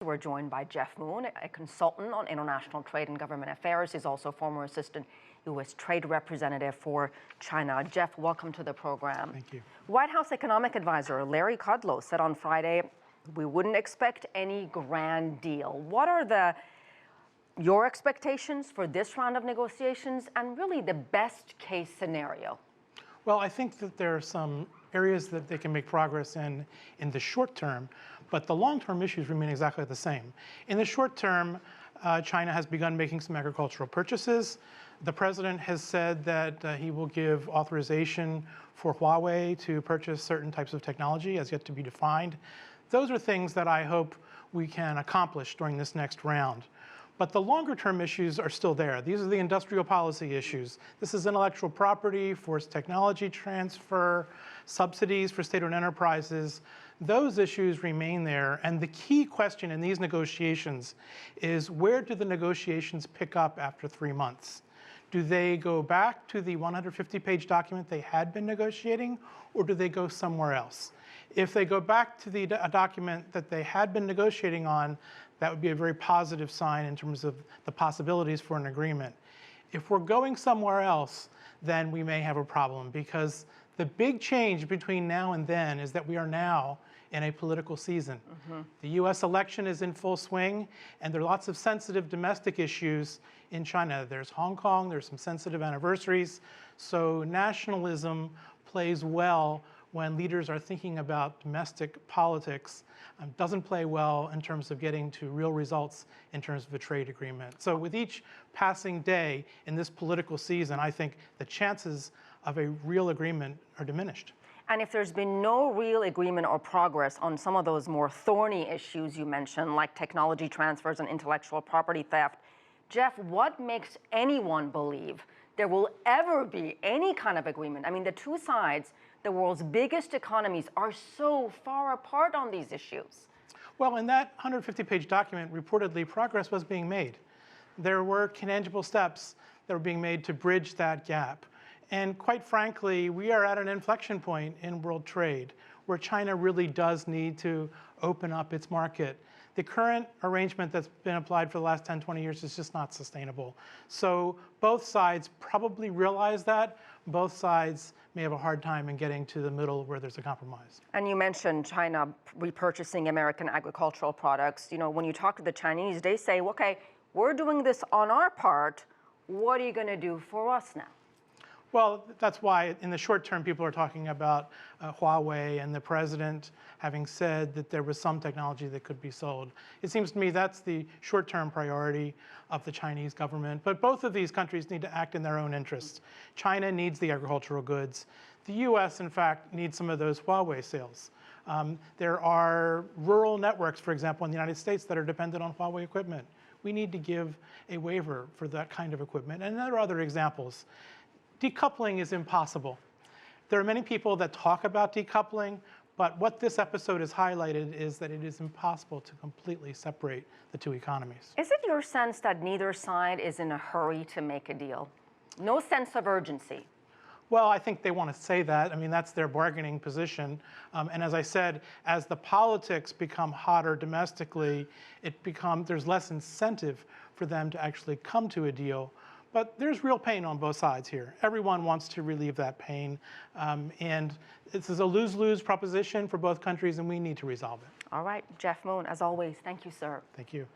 We're joined by Jeff Moon, a consultant on international trade and government affairs. He's also former assistant U.S. trade representative for China. Jeff, welcome to the program. Thank you. White House economic advisor Larry Kudlow said on Friday, we wouldn't expect any grand deal. What are your expectations for this round of negotiations and really the best case scenario? Well, I think that there are some areas that they can make progress in the short term, but the long-term issues remain exactly the same. In the short term, China has begun making some agricultural purchases. The president has said that he will give authorization for Huawei to purchase certain types of technology, as yet to be defined. Those are things that I hope we can accomplish during this next round. But the longer-term issues are still there. These are the industrial policy issues. This is intellectual property, forced technology transfer, subsidies for state-owned enterprises. Those issues remain there. And the key question in these negotiations is, where do the negotiations pick up after 3 months? Do they go back to the 150-page document they had been negotiating, or do they go somewhere else? If they go back to the document that they had been negotiating on, that would be a very positive sign in terms of the possibilities for an agreement. If we're going somewhere else, then we may have a problem, because the big change between now and then is that we are now in a political season. The US election is in full swing, and there are lots of sensitive domestic issues in China. There's Hong Kong, there's some sensitive anniversaries, so nationalism plays well when leaders are thinking about domestic politics. Doesn't play well in terms of getting to real results in terms of a trade agreement. So with each passing day in this political season, I think the chances of a real agreement are diminished. And if there's been no real agreement or progress on some of those more thorny issues you mentioned, like technology transfers and intellectual property theft, Jeff, what makes anyone believe there will ever be any kind of agreement? I mean, the two sides, the world's biggest economies, are so far apart on these issues. Well, in that 150-page document, reportedly, progress was being made. There were tangible steps that were being made to bridge that gap. And quite frankly, we are at an inflection point in world trade where China really does need to open up its market. The current arrangement that's been applied for the last 10, 20 years is just not sustainable. So both sides probably realize that. Both sides may have a hard time in getting to the middle where there's a compromise. And you mentioned China repurchasing American agricultural products. You know, when you talk to the Chinese, they say, okay, we're doing this on our part. What are you going to do for us now? Well, that's why in the short term, people are talking about Huawei and the president having said that there was some technology that could be sold. It seems to me that's the short-term priority of the Chinese government. But both of these countries need to act in their own interests. China needs the agricultural goods. The US, in fact, needs some of those Huawei sales. There are rural networks, for example, in the United States that are dependent on Huawei equipment. We need to give a waiver for that kind of equipment. And there are other examples. Decoupling is impossible. There are many people that talk about decoupling, but what this episode has highlighted is that it is impossible to completely separate the two economies. Is it your sense that neither side is in a hurry to make a deal? No sense of urgency? Well, I think they want to say that. I mean, that's their bargaining position. And as I said, as the politics become hotter domestically, there's less incentive for them to actually come to a deal. But there's real pain on both sides here. Everyone wants to relieve that pain. And this is a lose-lose proposition for both countries, and we need to resolve it. All right, Jeff Moon, as always, thank you, sir. Thank you.